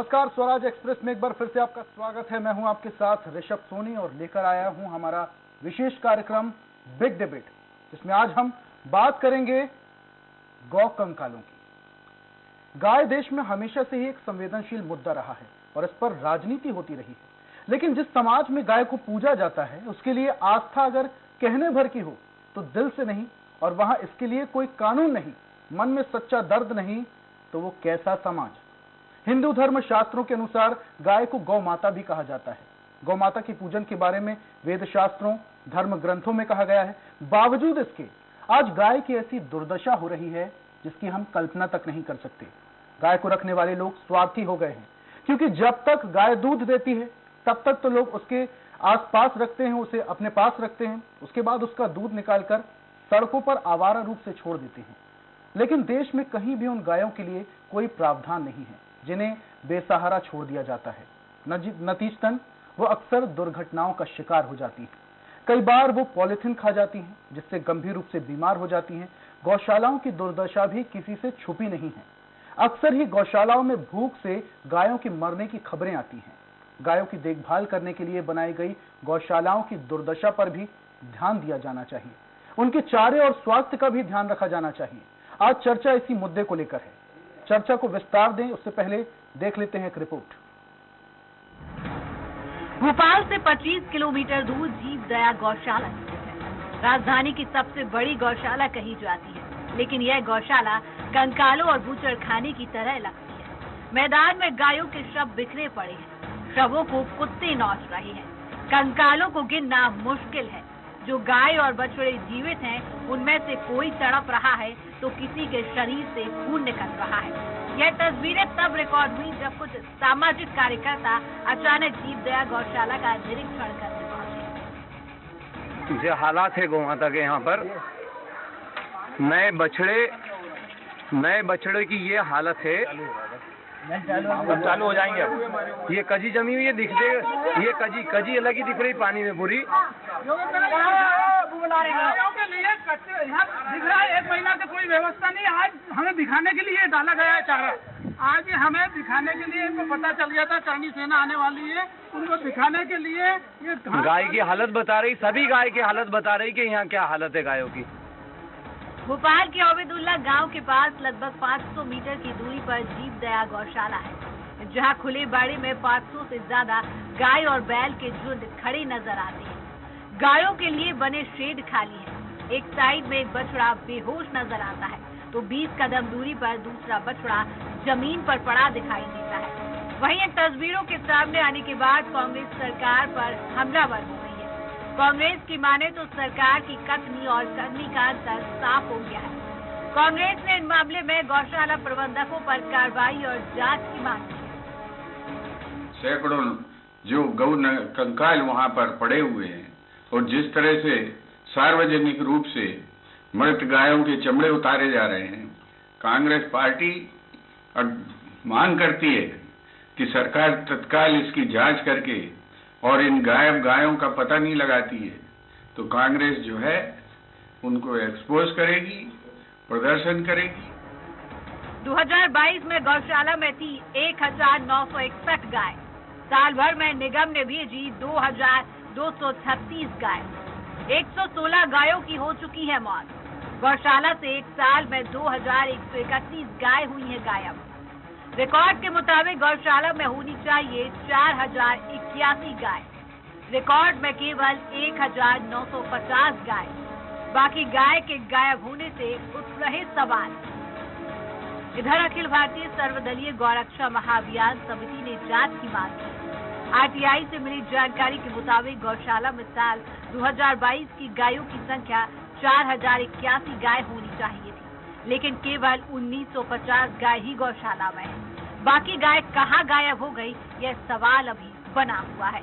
नमस्कार, स्वराज एक्सप्रेस में एक बार फिर से आपका स्वागत है। मैं हूं आपके साथ ऋषभ सोनी और लेकर आया हूं हमारा विशेष कार्यक्रम बिग डिबेट, जिसमें आज हम बात करेंगे गौ कंकालों की। गाय देश में हमेशा से ही एक संवेदनशील मुद्दा रहा है और इस पर राजनीति होती रही है, लेकिन जिस समाज में गाय को पूजा जाता है उसके लिए आस्था अगर कहने भर की हो तो दिल से नहीं, और वहां इसके लिए कोई कानून नहीं, मन में सच्चा दर्द नहीं, तो वो कैसा समाज। हिंदू धर्म शास्त्रों के अनुसार गाय को गौ माता भी कहा जाता है। गौ माता की पूजन के बारे में वेद शास्त्रों, धर्म ग्रंथों में कहा गया है। बावजूद इसके आज गाय की ऐसी दुर्दशा हो रही है जिसकी हम कल्पना तक नहीं कर सकते। गाय को रखने वाले लोग स्वार्थी हो गए हैं, क्योंकि जब तक गाय दूध देती है तब तक तो लोग उसके आसपास रखते हैं, उसे अपने पास रखते हैं। उसके बाद उसका दूध निकालकर सड़कों पर आवारा रूप से छोड़ देते हैं। लेकिन देश में कहीं भी उन गायों के लिए कोई प्रावधान नहीं है जिन्हें बेसहारा छोड़ दिया जाता है। नतीजतन वो अक्सर दुर्घटनाओं का शिकार हो जाती है। कई बार वो पॉलिथीन खा जाती हैं, जिससे गंभीर रूप से बीमार हो जाती हैं। गौशालाओं की दुर्दशा भी किसी से छुपी नहीं है। अक्सर ही गौशालाओं में भूख से गायों की मरने की खबरें आती हैं। गायों की देखभाल करने के लिए बनाई गई गौशालाओं की दुर्दशा पर भी ध्यान दिया जाना चाहिए। उनके चारे और स्वास्थ्य का भी ध्यान रखा जाना चाहिए। आज चर्चा इसी मुद्दे को लेकर है। चर्चा को विस्तार दें उससे पहले देख लेते हैं एक रिपोर्ट। भोपाल से 25 किलोमीटर दूर जीव दया गौशाला स्थित है। राजधानी की सबसे बड़ी गौशाला कही जाती है, लेकिन यह गौशाला कंकालों और बूचड़खाने की तरह लगती है। मैदान में गायों के शव बिखरे पड़े हैं। शवों को कुत्ते नोच रहे हैं। कंकालों को गिनना मुश्किल है। जो गाय और बछड़े जीवित हैं, उनमें से कोई तड़प रहा है तो किसी के शरीर से खून निकल रहा है। यह तस्वीरें तब रिकॉर्ड हुई जब कुछ सामाजिक कार्यकर्ता अचानक जीव दया गौशाला का निरीक्षण करने पहुंचे। जो हालात है गौ माता के यहाँ पर, नए बछड़े की ये हालत है। चालू हो जाएंगे अब। ये कजी जमी हुई है, दिख दे, ये कजी अलग ही दिख रही पानी में पूरी। दिख रहा है 1 महीना से कोई व्यवस्था नहीं। आज हमें दिखाने के लिए डाला गया है चारा। आज हमें दिखाने के लिए इनको पता चल गया था चाइनीज सेना आने वाली है, उनको दिखाने के लिए ये गाय की हालत बता रही, सभी गाय की हालत बता रही कि यहाँ क्या हालत है गायों की। भोपाल के ओबेदुल्ला गांव के पास लगभग 500 मीटर की दूरी पर जीव दया गौशाला है, जहां खुले बाड़े में 500 से ज्यादा गाय और बैल के झुंड खड़े नजर आते हैं। गायों के लिए बने शेड खाली है। एक साइड में एक बछड़ा बेहोश नजर आता है, तो 20 कदम दूरी पर दूसरा बछड़ा जमीन पर पड़ा दिखाई देता है। वहीं इन तस्वीरों के सामने आने के बाद कांग्रेस सरकार पर हमलावर हो गई है। कांग्रेस की माने तो सरकार की कथनी और करनी का अंतर साफ हो गया है। कांग्रेस ने इन मामले में गौशाला प्रबंधकों पर कार्रवाई और जांच की मांग की। सैकड़ों जो गौ कंकाल वहां पर पड़े हुए हैं और जिस तरह से सार्वजनिक रूप से मृत गायों के चमड़े उतारे जा रहे हैं, कांग्रेस पार्टी मांग करती है कि सरकार तत्काल इसकी जांच करके और इन गायों का पता नहीं लगाती है तो कांग्रेस जो है उनको एक्सपोज करेगी, प्रदर्शन करेगी। 2022 में गौशाला में थी 1961 गाय। साल भर में निगम ने भेजी 2236 गाय। 116 गायों की हो चुकी है मौत। गौशाला से एक साल में 2131 गाय हुई है गायब। रिकॉर्ड के मुताबिक गौशाला में होनी चाहिए 4081 गाय। रिकॉर्ड में केवल 1950 गाय। बाकी गाय के गायब होने से उठ रहे सवाल। इधर अखिल भारतीय सर्वदलीय गौरक्षा महाअभियान समिति ने जांच की मांग की। आरटीआई से मिली जानकारी के मुताबिक गौशाला में साल 2022 की गायों की संख्या 4081 गाय होनी चाहिए थी, लेकिन केवल 1950 गाय ही गौशाला में है। बाकी गाय कहां गायब हो गई, यह सवाल अभी बना हुआ है।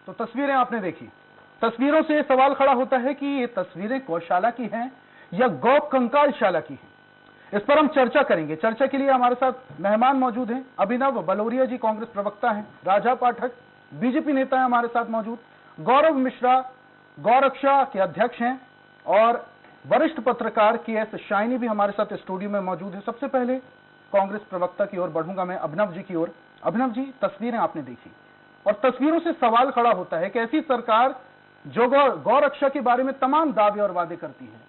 तो तस्वीरें आपने देखी। तस्वीरों से सवाल खड़ा होता है कि ये तस्वीरें गौशाला की हैं या गौ कंकालशाला की हैं। इस पर हम चर्चा करेंगे। चर्चा के लिए हमारे साथ मेहमान मौजूद हैं। अभिनव बलौरिया जी कांग्रेस प्रवक्ता हैं, राजा पाठक बीजेपी नेता है हमारे साथ मौजूद, गौरव मिश्रा गौरक्षा के अध्यक्ष हैं और वरिष्ठ पत्रकार KS शाइनी भी हमारे साथ स्टूडियो में मौजूद है। सबसे पहले कांग्रेस प्रवक्ता की ओर बढ़ूंगा मैं, अभिनव जी की ओर। अभिनव जी, तस्वीरें आपने देखी और तस्वीरों से सवाल खड़ा होता है कि ऐसी सरकार जो गौ रक्षा के बारे में तमाम दावे और वादे करती है,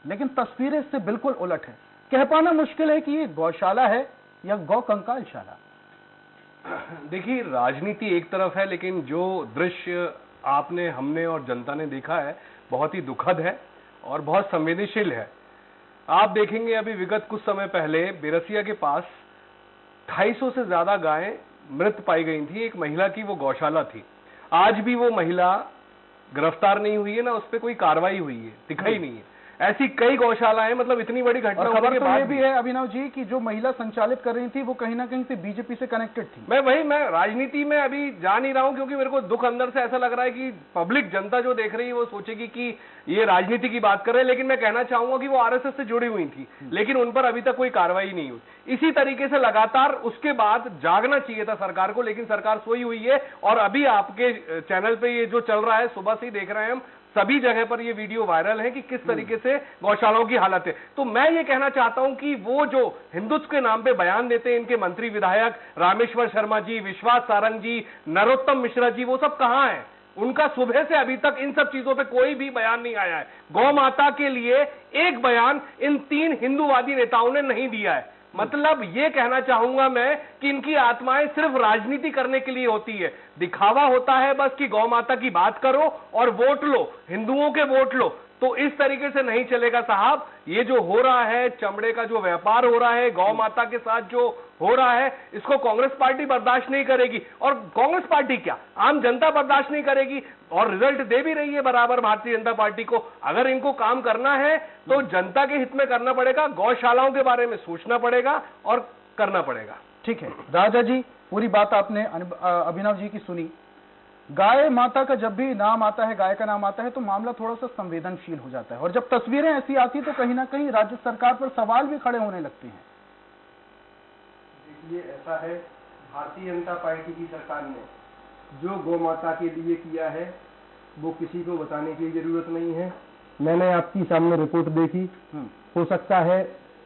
लेकिन तस्वीरें इससे बिल्कुल उलट है। कह पाना मुश्किल है कि ये गौशाला है या गौ कंकालशाला। देखिए, राजनीति एक तरफ है, लेकिन जो दृश्य आपने, हमने और जनता ने देखा है बहुत ही दुखद है और बहुत संवेदनशील है। आप देखेंगे अभी विगत कुछ समय पहले बेरसिया के पास 250 से ज्यादा गायें मृत पाई गई थी। एक महिला की वो गौशाला थी। आज भी वो महिला गिरफ्तार नहीं हुई है, ना उस पर कोई कार्रवाई हुई है, दिखाई नहीं है। ऐसी कई गौशालाएं, मतलब इतनी बड़ी घटना होने के बाद भी है अभिनव जी कि जो महिला संचालित कर रही थी वो कहीं ना कहीं से बीजेपी से कनेक्टेड थी। मैं राजनीति में अभी जा नहीं रहा हूं, क्योंकि मेरे को दुख अंदर से ऐसा लग रहा है कि पब्लिक, जनता जो देख रही है वो सोचेगी कि ये राजनीति की बात कर रहे हैं। लेकिन मैं कहना चाहूंगा कि वो आरएसएस से जुड़ी हुई थी, लेकिन उन पर अभी तक कोई कार्रवाई नहीं हुई। इसी तरीके से लगातार उसके बाद जागना चाहिए था सरकार को, लेकिन सरकार सोई हुई है। और अभी आपके चैनल पे ये जो चल रहा है, सुबह से ही देख रहे हैं हम, सभी जगह पर ये वीडियो वायरल है कि किस तरीके से गौशालाओं की हालत है। तो मैं ये कहना चाहता हूं कि वो जो हिंदुत्व के नाम पे बयान देते हैं इनके मंत्री विधायक रामेश्वर शर्मा जी, विश्वास सारंग जी, नरोत्तम मिश्रा जी, वो सब कहां हैं? उनका सुबह से अभी तक इन सब चीजों पे कोई भी बयान नहीं आया है। गौ माता के लिए एक बयान इन 3 हिंदूवादी नेताओं ने नहीं दिया है। मतलब ये कहना चाहूंगा मैं कि इनकी आत्माएं सिर्फ राजनीति करने के लिए होती है। दिखावा होता है बस कि गौ माता की बात करो और वोट लो, हिंदुओं के वोट लो। तो इस तरीके से नहीं चलेगा साहब। ये जो हो रहा है, चमड़े का जो व्यापार हो रहा है, गौ माता के साथ जो हो रहा है, इसको कांग्रेस पार्टी बर्दाश्त नहीं करेगी। और कांग्रेस पार्टी क्या, आम जनता बर्दाश्त नहीं करेगी। और रिजल्ट दे भी रही है बराबर भारतीय जनता पार्टी को। अगर इनको काम करना है तो जनता के हित में करना पड़ेगा, गौशालाओं के बारे में सोचना पड़ेगा और करना पड़ेगा। ठीक है राजा जी, पूरी बात आपने अभिनव जी की सुनी। गाय माता का जब भी नाम आता है, गाय का नाम आता है, तो मामला थोड़ा सा संवेदनशील हो जाता है। और जब तस्वीरें ऐसी आती तो कहीं ना कहीं राज्य सरकार पर सवाल भी खड़े होने लगते हैं। देखिए, ऐसा है, भारतीय जनता पार्टी की सरकार ने जो गौ माता के लिए किया है वो किसी को बताने की जरूरत नहीं है। मैंने आपकी सामने रिपोर्ट देखी। हो सकता है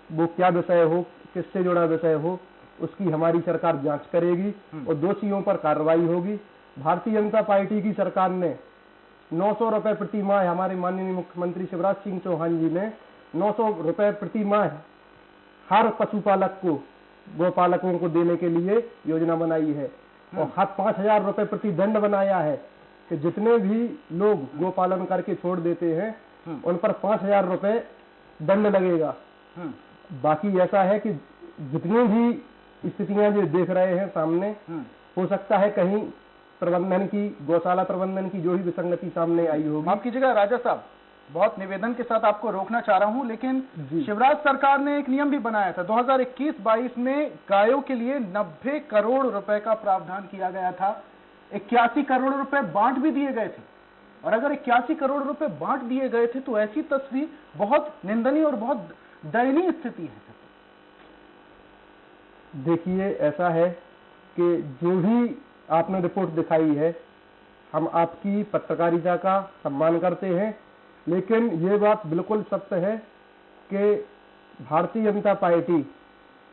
वो क्या विषय हो, किससे जुड़ा विषय हो, उसकी हमारी सरकार जांच करेगी और दोषियों पर कार्रवाई होगी। भारतीय जनता पार्टी की सरकार ने 900 रुपए प्रति माह, हमारे माननीय मुख्यमंत्री शिवराज सिंह चौहान जी ने 900 रुपए प्रति माह हर पशुपालक को, गोपालकों को देने के लिए योजना बनाई है। और हर 5000 रुपए प्रति दंड बनाया है कि जितने भी लोग गोपालन करके छोड़ देते हैं उन पर 5000 रुपए दंड लगेगा। बाकी ऐसा है कि जितनी भी स्थितियां जो देख रहे हैं सामने, हो सकता है कहीं प्रबंधन की, गौशाला प्रबंधन की जो भी विसंगति सामने आई होगी। माफ कीजिएगा राजा साहब, बहुत निवेदन के साथ आपको रोकना चाह रहा हूं, लेकिन शिवराज सरकार ने एक नियम भी बनाया था। 2021-22 में गायों के लिए 90 करोड़ रुपए का प्रावधान किया गया था। 81 करोड़ रुपए बांट भी दिए गए थे। और अगर 81 करोड़ रुपए बांट दिए गए थे तो ऐसी तस्वीर बहुत निंदनीय और बहुत दयनीय स्थिति है। देखिए, ऐसा है कि जो भी आपने रिपोर्ट दिखाई है, हम आपकी पत्रकारिता का सम्मान करते हैं, लेकिन ये बात बिल्कुल सत्य है कि भारतीय जनता पार्टी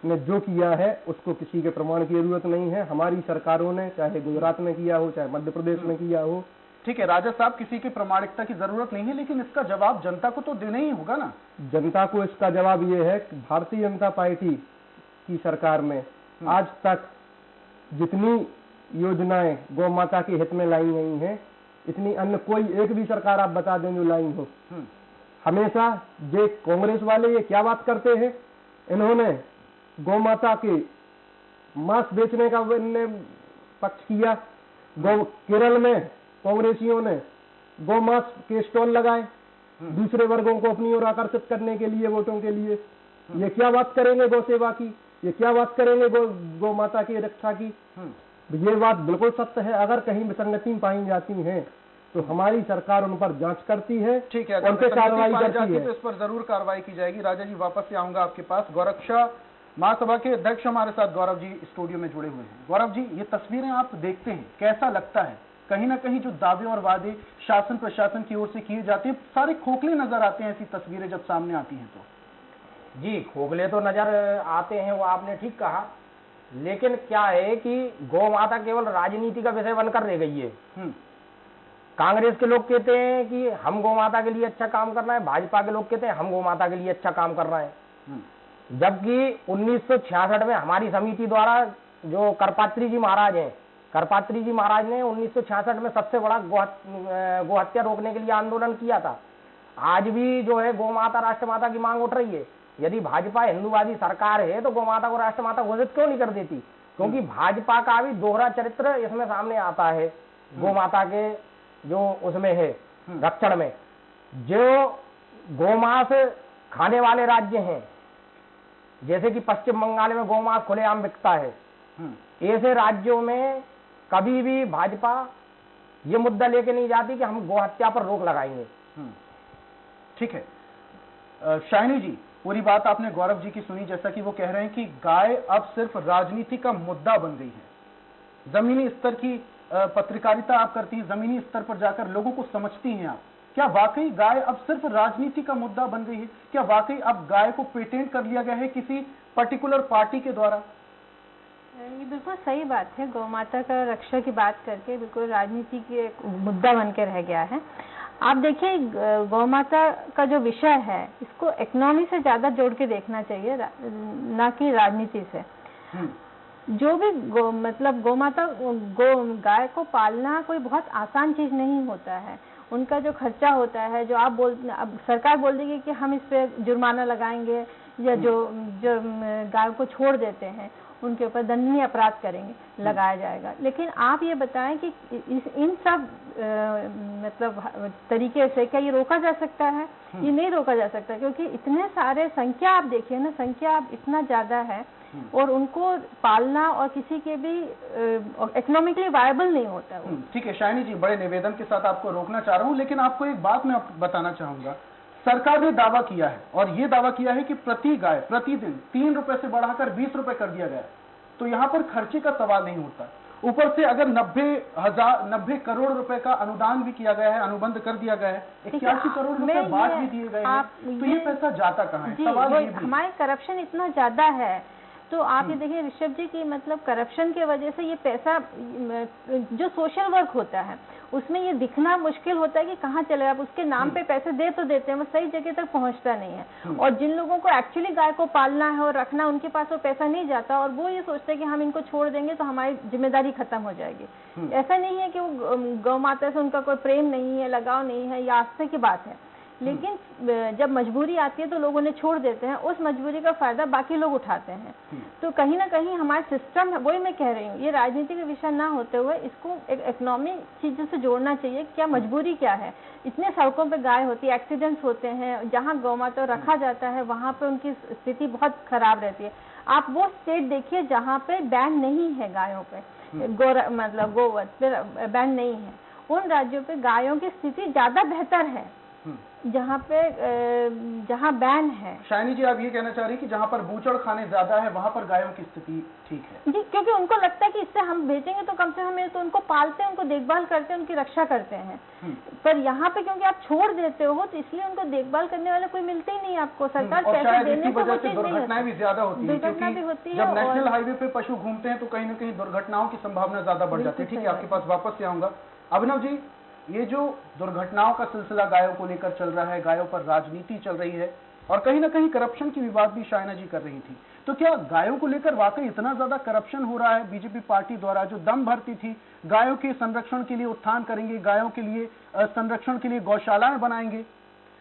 ने जो किया है उसको किसी के प्रमाण की जरूरत नहीं है। हमारी सरकारों ने, चाहे गुजरात में किया हो, चाहे मध्य प्रदेश में किया हो। ठीक है राजा साहब, किसी की प्रमाणिकता की जरूरत नहीं है, लेकिन इसका जवाब जनता को तो देना ही होगा ना। जनता को इसका जवाब ये है कि भारतीय जनता पार्टी की सरकार ने आज तक जितनी योजनाएं गौ माता के हित में लाई गई हैं, इतनी अन्य कोई एक भी सरकार आप बता दें जो लाई हो। हमेशा ये कांग्रेस वाले ये क्या बात करते हैं, इन्होंने गौ माता के मांस बेचने का पक्ष किया। केरल में कांग्रेसियों ने गौ मांस के स्टॉल लगाए दूसरे वर्गों को अपनी ओर आकर्षित करने के लिए, वोटों के लिए। ये क्या बात करेंगे गौ सेवा की, ये क्या बात करेंगे गौ माता की रक्षा की। ये बात बिल्कुल सत्य है। अगर कहीं विसंगति पाई जाती है तो हमारी सरकार उन पर जांच करती है। ठीक है, उन पर कार्रवाई करती है तो इस पर जरूर कार्रवाई की जाएगी। राजा जी, वापस से आऊंगा आपके पास। गौरक्षा महासभा के अध्यक्ष हमारे साथ गौरव जी स्टूडियो में जुड़े हुए हैं। गौरव जी, ये तस्वीरें आप देखते हैं, कैसा लगता है कहीं ना कहीं जो दावे और वादे शासन प्रशासन की ओर से किए जाते हैं सारे खोखले नजर आते हैं ऐसी तस्वीरें जब सामने आती हैं तो। जी, खोखले तो नजर आते हैं, वो आपने ठीक कहा, लेकिन क्या है कि गौ माता केवल राजनीति का विषय बनकर रह गई है। कांग्रेस के लोग कहते हैं कि हम गौ माता के लिए अच्छा काम कर रहे हैं, भाजपा के लोग कहते हैं हम गौ माता के लिए अच्छा काम कर रहे हैं। जबकि 1966 में हमारी समिति द्वारा जो करपात्री जी महाराज हैं, करपात्री जी महाराज ने 1966 में सबसे बड़ा गौ हत्या रोकने के लिए आंदोलन किया था। आज भी जो है गौ माता राष्ट्रमाता की मांग उठ रही है। यदि भाजपा हिंदूवादी सरकार है तो गौ माता को राष्ट्रमाता घोषित क्यों नहीं कर देती? क्योंकि भाजपा का भी दोहरा चरित्र इसमें सामने आता है। गौ माता के जो उसमें है रक्षण में, जो गौमांस खाने वाले राज्य हैं, जैसे कि पश्चिम बंगाल में गौमांस खुलेआम बिकता है, ऐसे राज्यों में कभी भी भाजपा ये मुद्दा लेके नहीं जाती कि हम गौ हत्या पर रोक लगाएंगे। ठीक है, शाइनी जी, पूरी बात आपने गौरव जी की सुनी। जैसा कि वो कह रहे हैं कि गाय अब सिर्फ राजनीति का मुद्दा बन गई है। जमीनी स्तर की पत्रकारिता आप करती हैं, जमीनी स्तर पर जाकर लोगों को समझती हैं आप। क्या वाकई गाय अब सिर्फ राजनीति का मुद्दा बन गई है? क्या वाकई अब गाय को पेटेंट कर लिया गया है किसी पर्टिकुलर पार्टी के द्वारा? ये बिल्कुल सही बात है। गौ माता का रक्षा की बात करके बिल्कुल राजनीति के मुद्दा बन के रह गया है। आप देखिए, गौ माता का जो विषय है इसको इकोनॉमी से ज्यादा जोड़ के देखना चाहिए, ना कि राजनीति से। जो भी गौ माता गाय को पालना कोई बहुत आसान चीज नहीं होता है। उनका जो खर्चा होता है, जो आप अब सरकार बोल देगी कि हम इस पे जुर्माना लगाएंगे, या जो गाय को छोड़ देते हैं उनके ऊपर दंडनीय अपराध करेंगे, लगाया जाएगा। लेकिन आप ये बताएं कि इन सब तरीके से क्या ये रोका जा सकता है? ये नहीं रोका जा सकता, क्योंकि इतने सारे संख्या आप देखिए ना, संख्या इतना ज्यादा है और उनको पालना और किसी के भी इकोनॉमिकली वायबल नहीं होता है। ठीक है शाइनी जी, बड़े निवेदन के साथ आपको रोकना चाह रहा हूं, लेकिन आपको एक बात मैं बताना चाहूंगा। सरकार ने दावा किया है, और ये दावा किया है कि प्रति गाय प्रतिदिन 3 रुपए से बढ़ाकर 20 रुपए कर दिया गया। तो यहाँ पर खर्चे का सवाल नहीं होता। ऊपर से अगर 90 करोड़ रुपए का अनुदान भी किया गया है, अनुबंध कर दिया गया है, 81 करोड़ रुपए बाद भी दिए गए हैं, तो ये पैसा जाता कहाँ है? सवाल ये भी। हमारे करप्शन इतना ज्यादा है, तो आप ये देखिए ऋषभ जी की करप्शन के वजह से ये पैसा, जो सोशल वर्क होता है उसमें ये दिखना मुश्किल होता है कि कहाँ चले। आप उसके नाम पे पैसे दे तो देते हैं, वो सही जगह तक पहुंचता नहीं है। और जिन लोगों को एक्चुअली गाय को पालना है और रखना, उनके पास वो पैसा नहीं जाता, और वो ये सोचते हैं कि हम इनको छोड़ देंगे तो हमारी जिम्मेदारी खत्म हो जाएगी। ऐसा नहीं है कि वो गौ माता से उनका कोई प्रेम नहीं है, लगाव नहीं है, या आस्था की बात है। लेकिन जब मजबूरी आती है तो लोग उन्हें छोड़ देते हैं, उस मजबूरी का फायदा बाकी लोग उठाते हैं। तो कहीं ना कहीं हमारा सिस्टम, वही मैं कह रही हूँ, ये राजनीति का विषय ना होते हुए इसको एक इकोनॉमिक चीजों से जोड़ना चाहिए। क्या मजबूरी क्या है? इतने सड़कों पे गाय होती है, एक्सीडेंट्स होते हैं, जहाँ गौ माता रखा जाता है वहाँ पे उनकी स्थिति बहुत खराब रहती है। आप वो स्टेट देखिए जहाँ पे बैन नहीं है गायों पे, गोवध पे बैन नहीं है, उन राज्यों पे गायों की स्थिति ज्यादा बेहतर है जहाँ बैन है। शाइनी जी, आप ये कहना चाह रही हैं कि जहाँ पर बूचड़ खाने ज्यादा है वहाँ पर गायों की स्थिति ठीक है? जी, क्योंकि उनको लगता है कि इससे हम बेचेंगे तो कम से कम तो उनको पालते हैं, उनको देखभाल करते हैं, उनकी रक्षा करते हैं। पर यहाँ पे क्योंकि आप छोड़ देते हो तो इसलिए उनको देखभाल करने वाले कोई मिलते ही नहीं आपको। सरकार पैसे देने को दुर्घटनाएं भी ज्यादा होती है, क्योंकि जब नेशनल हाईवे पे पशु घूमते हैं तो कहीं ना कहीं दुर्घटनाओं की संभावना ज्यादा बढ़ जाती है। ठीक है, आपके पास वापस से आऊंगा। अभिनव जी, ये जो दुर्घटनाओं का सिलसिला गायों को लेकर चल रहा है, गायों पर राजनीति चल रही है और कहीं ना कहीं करप्शन की विवाद भी शाइना जी कर रही थी, तो क्या गायों को लेकर वाकई इतना ज्यादा करप्शन हो रहा है? बीजेपी पार्टी द्वारा जो दम भरती थी गायों के संरक्षण के लिए उत्थान करेंगे, गायों के लिए संरक्षण के लिए गौशालाएं बनाएंगे,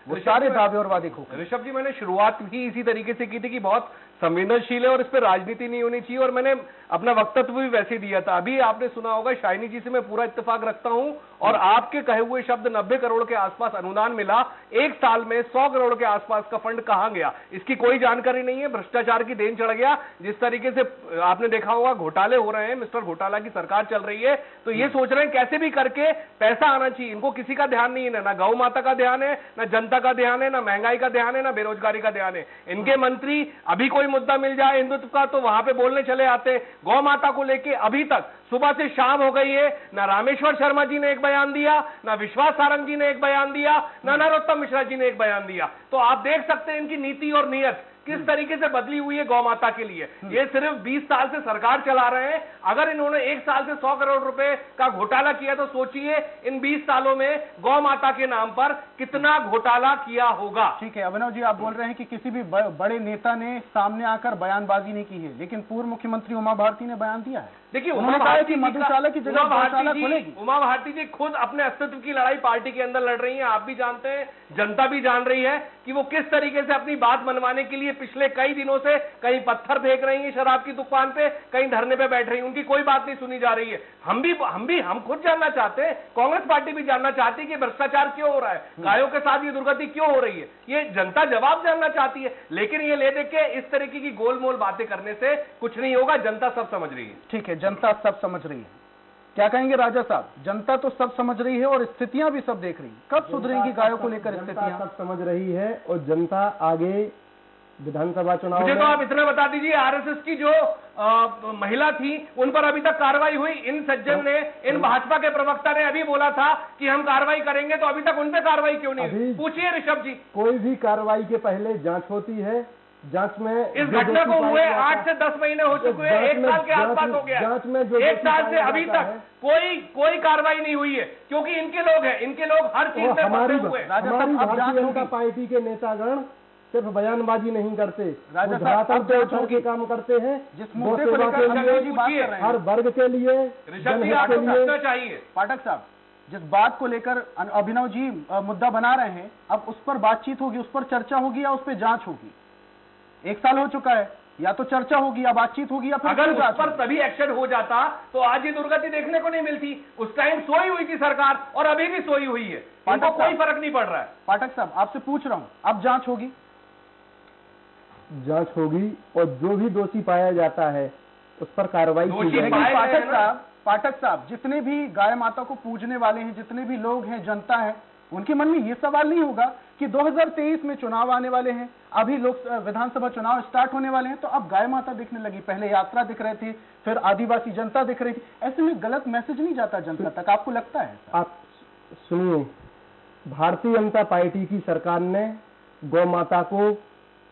वो सारे दावे और वादे खो। ऋषभ जी, मैंने शुरुआत भी इसी तरीके से की थी कि बहुत संवेदनशील है और इस पर राजनीति नहीं होनी चाहिए, और मैंने अपना वक्तव्य भी वैसे दिया था। अभी आपने सुना होगा, शाइनी जी से मैं पूरा इत्तेफाक रखता हूं, और आपके कहे हुए शब्द 90 करोड़ के आसपास अनुदान मिला, एक साल में 100 करोड़ के आसपास का फंड कहां गया इसकी कोई जानकारी नहीं है। भ्रष्टाचार की देन चढ़ गया। जिस तरीके से आपने देखा होगा घोटाले हो रहे हैं, मिस्टर घोटाला की सरकार चल रही है, तो ये सोच रहे हैं कैसे भी करके पैसा आना चाहिए। इनको किसी का ध्यान नहीं है, ना गौ माता का ध्यान है, ना जनता का ध्यान है, ना महंगाई का ध्यान है, ना बेरोजगारी का ध्यान है। इनके मंत्री अभी कोई कोई मुद्दा मिल जाए हिंदुत्व का तो वहां पे बोलने चले आते। गौ माता को लेके अभी तक सुबह से शाम हो गई है, ना रामेश्वर शर्मा जी ने एक बयान दिया, ना विश्वास सारंग जी ने एक बयान दिया, ना नरोत्तम मिश्रा जी ने एक बयान दिया। तो आप देख सकते हैं इनकी नीति और नीयत किस तरीके से बदली हुई है गौ माता के लिए। ये सिर्फ 20 साल से सरकार चला रहे हैं, अगर इन्होंने एक साल से 100 करोड़ रुपए का घोटाला किया तो सोचिए इन 20 सालों में गौ माता के नाम पर कितना घोटाला किया होगा। ठीक है अभिनव जी, आप बोल रहे हैं कि किसी भी बड़े नेता ने सामने आकर बयानबाजी नहीं की है, लेकिन पूर्व मुख्यमंत्री उमा भारती ने बयान दिया है। देखिए उन्होंने कहा कि मधुशाला की जगह गौशाला खुलेगी। उमा भारती जी खुद अपने अस्तित्व की लड़ाई पार्टी के अंदर लड़ रही हैं, आप भी जानते हैं, जनता भी जान रही है कि वो किस तरीके से अपनी बात मनवाने के लिए पिछले कई दिनों से कहीं पत्थर फेंक रही हैं शराब की दुकान पे, कहीं धरने पे बैठ रही हैं, उनकी कोई बात नहीं सुनी जा रही है। हम खुद जानना चाहते हैं, कांग्रेस पार्टी भी जानना चाहती है कि भ्रष्टाचार क्यों हो रहा है, गायों के साथ ये दुर्गति क्यों हो रही है, ये जनता जवाब जानना चाहती है। लेकिन ये ले देख के इस तरीके की गोलमोल बातें करने से कुछ नहीं होगा, जनता सब समझ रही है। ठीक है, जनता सब समझ रही है। क्या कहेंगे राजा साहब? जनता तो सब समझ रही है और स्थितियां भी सब देख रही है, कब सुधरेंगी गायों को लेकर स्थितियां? सब समझ रही है और जनता आगे विधानसभा चुनाव मुझे तो आप इतना बता दीजिए, आरएसएस की जो महिला थी उन पर अभी तक कार्रवाई हुई? इन सज्जन ने, इन भाजपा के प्रवक्ता ने अभी बोला था कि हम कार्रवाई करेंगे, तो अभी तक उन पर कार्रवाई क्यों नहीं हुई? पूछिए ऋषभ जी। कोई भी कार्रवाई के पहले जांच होती है, जांच में इस घटना को हुए 8 से 10 महीने हो चुके हैं, 1 साल के आसपास हो गया, जांच में 1 साल से अभी तक कोई कार्रवाई नहीं हुई है, क्योंकि इनके लोग हैं, इनके लोग हर चीज में फंसे हुए हैं। हमारी भारतीय जनता पार्टी के नेतागण सिर्फ बयानबाजी नहीं करते, राजा साहब के काम करते हैं, जिस मुद्दे को लेकर हर वर्ग के लिए, ऋषभ जी पूछना चाहिए। पाठक साहब, जिस बात को लेकर अभिनव जी मुद्दा बना रहे हैं, अब उस पर बातचीत होगी, उस पर चर्चा होगी या उस पर जांच होगी? 1 साल हो चुका है, या तो चर्चा होगी या बातचीत होगी या फिर अगर उस पर तभी एक्शन हो जाता तो आज ये दुर्गति देखने को नहीं मिलती। उस टाइम सोई हुई थी सरकार और अभी भी सोई हुई है, इनको कोई फर्क नहीं पड़ रहा है। पाठक साहब, आपसे पूछ रहा हूं, अब जांच होगी? जांच होगी और जो भी दोषी पाया जाता है उस पर कार्रवाई की जाएगी। पाठक साहब, जितने भी गाय माता को पूजने वाले हैं, जितने भी लोग हैं, जनता है, उनके मन में ये सवाल नहीं होगा कि 2023 में चुनाव आने वाले हैं, अभी लोग विधानसभा चुनाव स्टार्ट होने वाले हैं, तो अब गाय माता दिखने लगी, पहले यात्रा दिख रहे थे, फिर आदिवासी जनता दिख रही थी, ऐसे में गलत मैसेज नहीं जाता जनता तक? आपको लगता है? आप सुनिए, भारतीय जनता पार्टी की सरकार ने गौ माता को,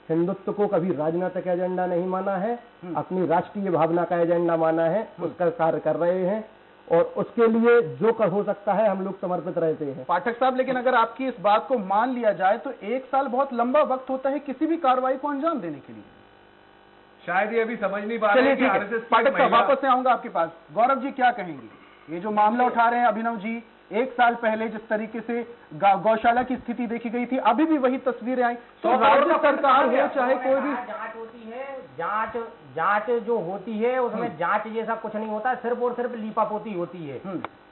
हिंदुत्व को कभी राजनीतिक एजेंडा नहीं माना है, अपनी राष्ट्रीय भावना का एजेंडा माना है, उसका कार्य कर रहे हैं और उसके लिए जो कर हो सकता है हम लोग समर्पित रहते हैं। पाठक साहब, लेकिन अगर आपकी इस बात को मान लिया जाए तो 1 साल बहुत लंबा वक्त होता है किसी भी कार्रवाई को अंजाम देने के लिए। शायद ये अभी समझ नहीं पा रहे हैं कि आरएसएस। पाठक साहब, वापस से आऊंगा आपके पास। गौरव जी क्या कहेंगे? ये जो मामला उठा रहे हैं अभिनव जी, 1 साल पहले जिस तरीके से गौशाला की स्थिति देखी गई थी, अभी भी वही तस्वीरें आई, तो राज्य सरकार हो चाहे कोई भी जांच होती है, जांच जो होती है उसमें जांच जैसा कुछ नहीं होता है, सिर्फ और सिर्फ लीपापोती होती है।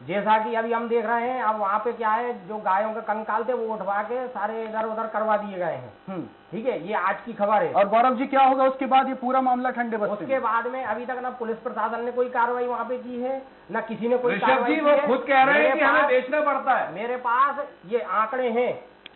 जैसा कि अभी हम देख रहे हैं, अब वहाँ पे क्या है, जो गायों के कंकाल थे वो उठवा के सारे इधर उधर करवा दिए गए हैं। ठीक है, ये आज की खबर है। और गौरव जी, क्या होगा उसके बाद? ये पूरा मामला ठंडे बस्ते उसके बाद में अभी तक ना पुलिस प्रशासन ने कोई कार्रवाई वहाँ पे की है, ना किसी ने कोई कार्रवाई की है। वो खुद कह रहे हैं कि हमें बेचना पड़ता है। मेरे पास ये आंकड़े हैं,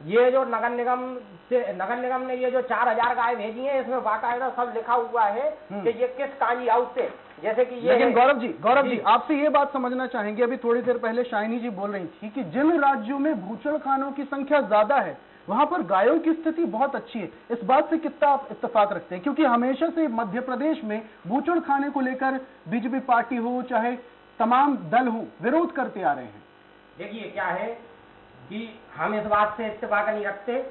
ये जो नगर निगम ने ये जो 4000 गाय भेजी है, इसमें बाकायदा सब लिखा हुआ है कि ये किस काजी हाउस से, जैसे कि ये। लेकिन गौरव जी आपसे ये बात समझना चाहेंगे, अभी थोड़ी देर पहले शाइनी जी बोल रही थी कि जिन राज्यों में बूचड़खानों की संख्या ज्यादा है वहां पर गायों की स्थिति बहुत अच्छी है। इस बात से कितना आप इत्तेफाक रखते हैं? क्योंकि हमेशा से मध्य प्रदेश में बूचड़खाने को लेकर बीजेपी पार्टी हो चाहे तमाम दल हो, विरोध करते आ रहे हैं। देखिए क्या है कि हम इस बात से इत्तेफाक नहीं रखते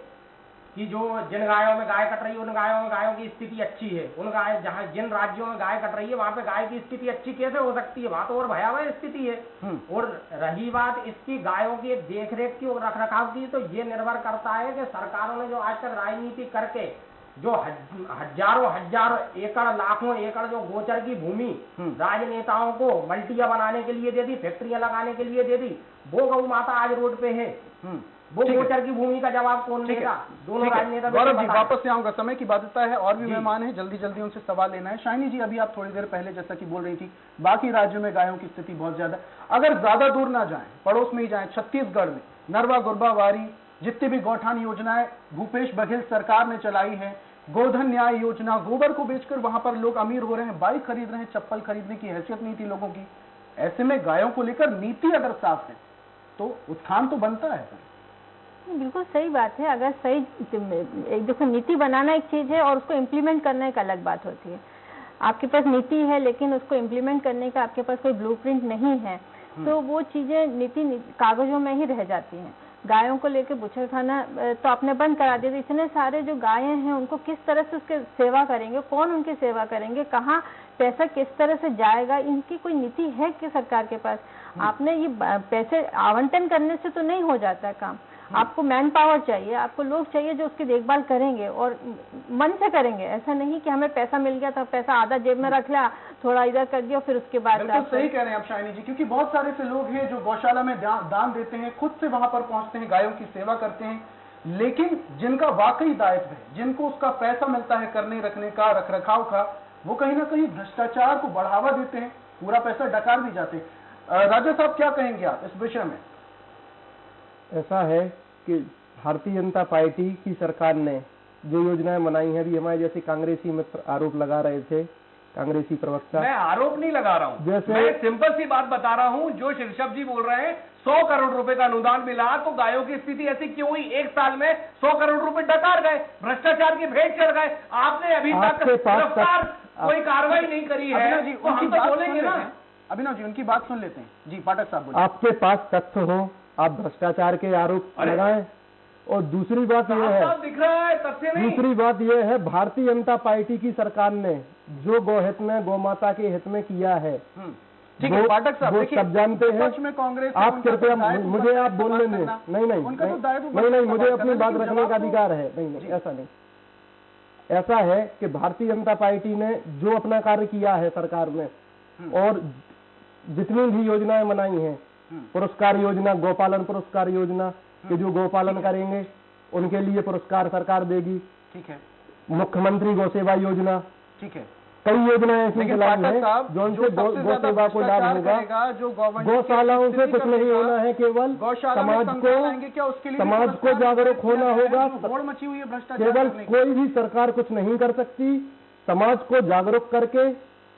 कि जो जिन गायों में गाय कट रही है उन गायों की स्थिति अच्छी है। उन गाय जहाँ जिन राज्यों में गाय कट रही है वहाँ पे गाय की स्थिति अच्छी कैसे हो सकती है? वहाँ तो और भयावह स्थिति है। और रही बात इसकी गायों की देखरेख की और रखरखाव की, तो ये निर्भर करता है कि सरकारों ने जो आज तक राजनीति करके जो हजारों एकड़, लाखों एकड़ जो गोचर की भूमि राजनेताओं को मल्टियां बनाने के लिए दे दी, फैक्ट्रियां लगाने के लिए दे दी, वो गौ माता आज रोड पे है। वो गोचर की भूमि का जवाब कौन देगा? दोनों राजनेता। गौरव जी, वापस से आऊंगा, समय की बाध्यता है, और भी मेहमान हैं, जल्दी उनसे सवाल लेना है। शाइनी जी, अभी आप थोड़ी देर पहले जैसा कि बोल रही थी, बाकी राज्यों में गायों की स्थिति बहुत ज्यादा, अगर ज्यादा दूर ना जाए, पड़ोस में ही जाए, छत्तीसगढ़ में नरवा गुरबा वारी जितनी भी गौठान योजनाएं भूपेश बघेल सरकार ने चलाई है, गोधन न्याय योजना, गोबर को बेचकर वहां पर लोग अमीर हो रहे हैं, बाइक खरीद रहे हैं, चप्पल खरीदने की हैसियत नहीं थी लोगों की। ऐसे में गायों को लेकर नीति अगर साफ है तो उत्थान तो बनता है। बिल्कुल सही बात है। अगर सही एक देखो, नीति बनाना एक चीज है और उसको इम्प्लीमेंट करना एक अलग बात होती है। आपके पास नीति है लेकिन उसको इम्प्लीमेंट करने का आपके पास कोई ब्लूप्रिंट नहीं है, तो वो चीजें नीति कागजों में ही रह जाती हैं। गायों को लेकर बुचर खाना तो आपने बंद करा दिया। इतने सारे जो गायें हैं उनको किस तरह से उसके सेवा करेंगे, कौन उनकी सेवा करेंगे, कहाँ पैसा किस तरह से जाएगा, इनकी कोई नीति है कि सरकार के पास? आपने ये पैसे आवंटन करने से तो नहीं हो जाता काम। आपको मैन पावर चाहिए, आपको लोग चाहिए जो उसकी देखभाल करेंगे और मन से करेंगे। ऐसा नहीं कि हमें पैसा मिल गया था, पैसा आधा जेब में रख लिया, थोड़ा इधर कर दिया, फिर उसके बाद। बिल्कुल सही कह रहे हैं आप शाइनी जी, क्योंकि बहुत सारे से लोग हैं जो गौशाला में दान देते हैं, खुद से वहां पर पहुंचते हैं, गायों की सेवा करते हैं, लेकिन जिनका वाकई दायित्व है, जिनको उसका पैसा मिलता है करने रखने का, रख रखाव का, वो कहीं ना कहीं भ्रष्टाचार को बढ़ावा देते हैं, पूरा पैसा डकार भी जाते हैं। राजा साहब क्या कहेंगे आप इस विषय में? ऐसा है कि भारतीय जनता पार्टी की सरकार ने जो योजनाएं बनाई हैं, अभी हमारे जैसे कांग्रेसी मित्र आरोप लगा रहे थे, कांग्रेसी प्रवक्ता। मैं आरोप नहीं लगा रहा हूं, जैसे मैं सिंपल सी बात बता रहा हूं। जो शीर्षक जी बोल रहे हैं 100 करोड़ रुपए का अनुदान मिला, तो गायों की स्थिति ऐसी क्यों हुई? एक साल में 100 करोड़ रुपए डकार गए, भ्रष्टाचार की भेंट चढ़ गए। आपने अभी तक गिरफ्तार कोई कार्रवाई नहीं करी है, तो हम तो बोलेंगे ना। अभिनव जी उनकी बात सुन लेते हैं। जी पाठक साहब बोलिए। आपके पास तथ्य हो, आप भ्रष्टाचार के आरोप लगाएं। और दूसरी बात यह है, दिख रहा है तथ्य नहीं। दूसरी बात यह है, भारतीय जनता पार्टी की सरकार ने जो गौहित में, गौ माता के हित में किया है, ठीक है पाठक साहब, वो सब जानते हैं। में कांग्रेस आप कृपया मुझे आप बोलने में नहीं, मुझे अपनी बात रखने का अधिकार है। नहीं, ऐसा नहीं। ऐसा है कि भारतीय जनता पार्टी ने जो अपना कार्य किया है सरकार में, और जितनी भी योजनाएं बनाई हैं, पुरस्कार योजना, गौपालन पुरस्कार योजना, कि जो गौपालन करेंगे उनके लिए पुरस्कार सरकार देगी। ठीक है। मुख्यमंत्री गौ सेवा योजना, ठीक है। कई योजनाएं ऐसी चलाई हैं जो उनसे गौ सेवा को लाभ होगा। गौशालाओं से कुछ नहीं होना है, केवल समाज को जागरूक होना होगा। केवल कोई भी सरकार कुछ नहीं कर सकती, समाज को जागरूक करके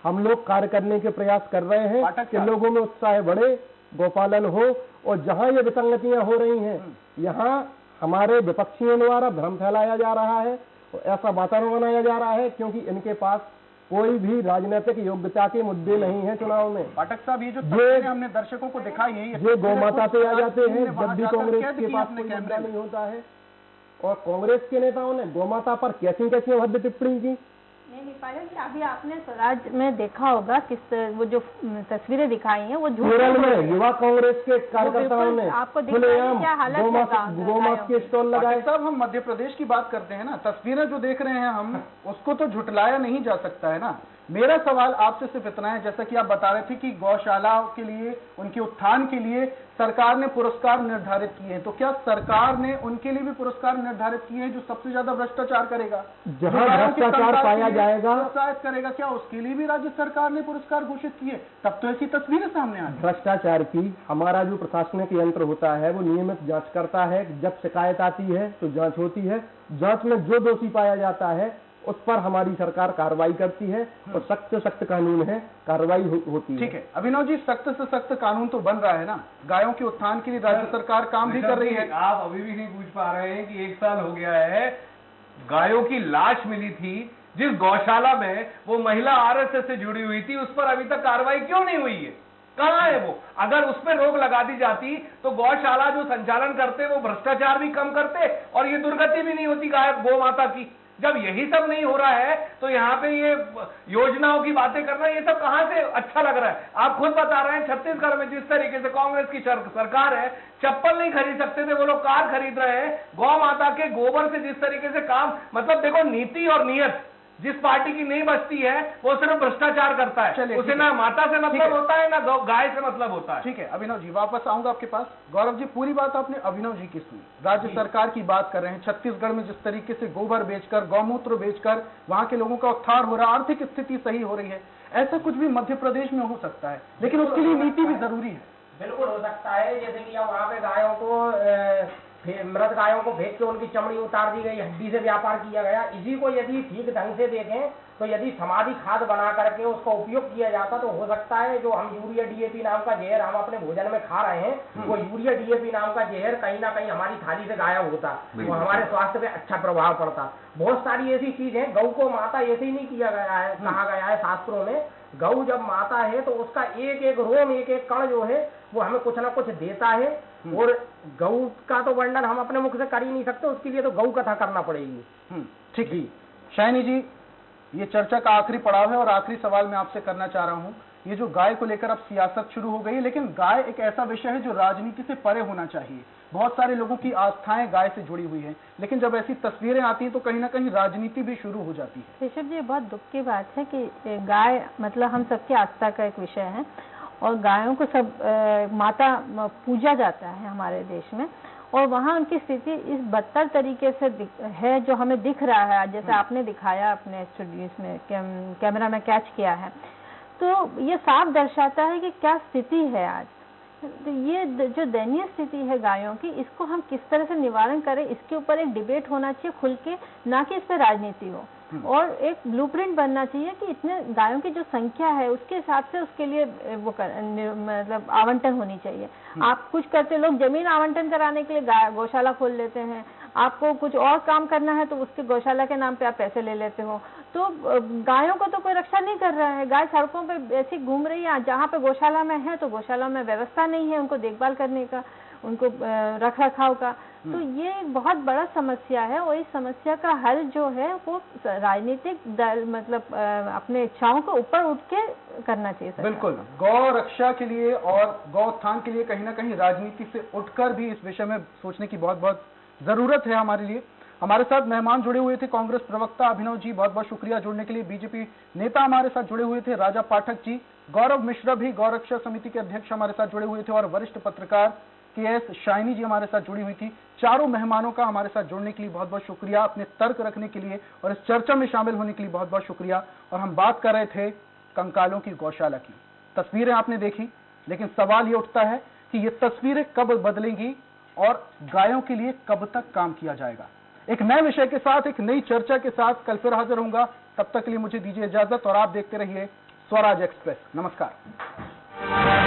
हम लोग कार्य करने के प्रयास कर रहे हैं कि लोगों में उत्साह बढ़े, गोपालन हो। और जहां ये विसंगतियां हो रही हैं, यहाँ हमारे विपक्षियों द्वारा भ्रम फैलाया जा रहा है, ऐसा वातावरण बनाया जा रहा है, क्योंकि इनके पास कोई भी राजनीतिक योग्यता के मुद्दे नहीं है चुनाव में। पाठक साहब, ये जो तस्वीरें हमने दर्शकों को दिखाई है, ये गौ माता पे आ जाते हैं जब भी कांग्रेस के पास कोई मुद्दा नहीं होता है। और कांग्रेस के नेताओं ने गौ माता पर कैसी कैसी अभद्र टिप्पणी की। नहीं पायल जी, अभी आपने स्वराज में देखा होगा किस वो जो तस्वीरें दिखाई हैं वो केरल में युवा कांग्रेस के कार्यकर्ताओं ने आपको क्या हालत गोमांस के स्टॉल लगाए। साहब, हम मध्य प्रदेश की बात करते हैं ना, तस्वीरें जो देख रहे हैं हम, उसको तो झुटलाया नहीं जा सकता है ना। मेरा सवाल आपसे सिर्फ इतना है, जैसा कि आप बता रहे थे कि गौशाला के लिए, उनके उत्थान के लिए सरकार ने पुरस्कार निर्धारित किए हैं, तो क्या सरकार ने उनके लिए भी पुरस्कार निर्धारित किए हैं जो सबसे ज्यादा भ्रष्टाचार करेगा, जहां भ्रष्टाचार पाया जाएगा, प्रोत्साहित करेगा? क्या उसके लिए भी राज्य सरकार ने पुरस्कार घोषित किए? तब तो ऐसी तस्वीरें सामने आ रही। भ्रष्टाचार की हमारा जो प्रशासनिक यंत्र होता है वो नियमित जांच करता है। जब शिकायत आती है तो जांच होती है, जांच में जो दोषी पाया जाता है उस पर हमारी सरकार कार्रवाई करती है, और सख्त से सख्त कानून है, कार्रवाई होती है। ठीक है अभिनव जी, सख्त से सख्त कानून तो बन रहा है ना, गायों के उत्थान के लिए राज्य सरकार काम भी कर रही है। आप अभी भी नहीं पूछ पा रहे हैं कि 1 साल हो गया है, गायों की लाश मिली थी जिस गौशाला में वो महिला आरएसएस से जुड़ी हुई थी, उस पर अभी तक कार्रवाई क्यों नहीं हुई है? कहां है वो? अगर उस पर रोक लगा दी जाती तो गौशाला जो संचालन करते वो भ्रष्टाचार भी कम करते और ये दुर्गति भी नहीं होती गौ माता की। जब यही सब नहीं हो रहा है तो यहाँ पे ये योजनाओं की बातें करना, ये सब कहां से अच्छा लग रहा है? आप खुद बता रहे हैं छत्तीसगढ़ में जिस तरीके से कांग्रेस की सरकार है, चप्पल नहीं खरीद सकते थे वो लोग, कार खरीद रहे हैं। गौ माता के गोबर से जिस तरीके से काम, मतलब देखो नीति और नियत जिस पार्टी की नहीं बचती है वो सिर्फ भ्रष्टाचार करता है, उसे ना माता से मतलब होता है ना गाय से मतलब होता है। ठीक है अभिनव जी, वापस आऊंगा आपके पास। गौरव जी, पूरी बात आपने अभिनव जी की सुनी, राज्य सरकार की बात कर रहे हैं। छत्तीसगढ़ में जिस तरीके से गोबर बेचकर, गौमूत्र बेचकर वहां के लोगों का उत्थान हो रहा है, आर्थिक स्थिति सही हो रही है, ऐसा कुछ भी मध्य प्रदेश में हो सकता है, लेकिन उसके लिए नीति भी जरूरी है। बिल्कुल हो सकता है, जैसे कि अब वहाँ पे गायों को मृत गायों को फेंक के उनकी चमड़ी उतार दी गई, हड्डी से व्यापार किया गया। इसी को यदि ठीक ढंग से देखें तो यदि समाधि खाद बना करके उसका उपयोग किया जाता तो हो सकता है जो हम यूरिया डीएपी नाम का जहर हम अपने भोजन में खा रहे हैं, वो यूरिया डीएपी नाम का जहर कहीं ना कहीं हमारी थाली से गायब होता, वो हमारे स्वास्थ्य पे अच्छा प्रभाव पड़ता। बहुत सारी ऐसी चीज है। गौ को माता ऐसे ही नहीं किया गया है, कहा गया है शास्त्रों में। गौ जब माता है तो उसका एक एक रोम, एक एक कण जो है वो हमें कुछ ना कुछ देता है। और गौ का तो वर्णन हम अपने मुख से कर ही नहीं सकते, उसके लिए तो गौ कथा करना पड़ेगी। ठीक है शाइनी जी, ये चर्चा का आखिरी पड़ाव है और आखिरी सवाल मैं आपसे करना चाह रहा हूं। ये जो गाय को लेकर अब सियासत शुरू हो गई है, लेकिन गाय एक ऐसा विषय है जो राजनीति से परे होना चाहिए। बहुत सारे लोगों की आस्थाएं गाय से जुड़ी हुई हैं, लेकिन जब ऐसी तस्वीरें आती हैं तो कहीं ना कहीं राजनीति भी शुरू हो जाती है। ऋषभ जी, बहुत दुख की बात है कि गाय मतलब हम सबकी आस्था का एक विषय है और गायों को सब माता पूजा जाता है हमारे देश में, और वहाँ उनकी स्थिति इस बदतर तरीके से है जो हमें दिख रहा है, जैसे आपने दिखाया अपने स्टूडियो में कैमरा में कैच किया है। तो ये साफ दर्शाता है कि क्या स्थिति है आज। तो ये जो दयनीय स्थिति है गायों की, इसको हम किस तरह से निवारण करें, इसके ऊपर एक डिबेट होना चाहिए खुल के, ना कि इस पर राजनीति हो। और एक ब्लूप्रिंट बनना चाहिए कि इतने गायों की जो संख्या है उसके हिसाब से उसके लिए वो मतलब आवंटन होनी चाहिए। आप कुछ करते लोग जमीन आवंटन कराने के लिए गौशाला खोल लेते हैं, आपको कुछ और काम करना है तो उसके गौशाला के नाम पे आप पैसे ले लेते हो। तो गायों को तो कोई रक्षा नहीं कर रहा है, गाय सड़कों पे ऐसी घूम रही है। जहाँ पे गौशाला में है तो गौशाला में व्यवस्था नहीं है उनको देखभाल करने का, उनको रख रखाव का। तो ये एक बहुत बड़ा समस्या है और इस समस्या का हल जो है वो राजनीतिक दल मतलब अपने इच्छाओं को ऊपर उठ के करना चाहिए। बिल्कुल, गौ रक्षा के लिए और गौ उत्थान के लिए कहीं ना कहीं राजनीति से उठकर भी इस विषय में सोचने की बहुत बहुत जरूरत है हमारे लिए। हमारे साथ मेहमान जुड़े हुए थे कांग्रेस प्रवक्ता अभिनव जी, बहुत बहुत शुक्रिया जुड़ने के लिए। बीजेपी नेता हमारे साथ जुड़े हुए थे राजा पाठक जी, गौरव मिश्रा भी गौ रक्षा समिति के अध्यक्ष हमारे साथ जुड़े हुए थे, और वरिष्ठ पत्रकार KS शाइनी जी हमारे साथ जुड़ी हुई थी। चारों मेहमानों का हमारे साथ जुड़ने के लिए बहुत बहुत शुक्रिया, अपने तर्क रखने के लिए और इस चर्चा में शामिल होने के लिए बहुत बहुत शुक्रिया। और हम बात कर रहे थे कंकालों की गौशाला की। तस्वीरें आपने देखी, लेकिन सवाल ये उठता है कि ये तस्वीरें कब बदलेंगी और गायों के लिए कब तक काम किया जाएगा। एक नए विषय के साथ, एक नई चर्चा के साथ कल फिर हाजिर होऊंगा। तब तक के लिए मुझे दीजिए इजाजत और आप देखते रहिए स्वराज एक्सप्रेस। नमस्कार।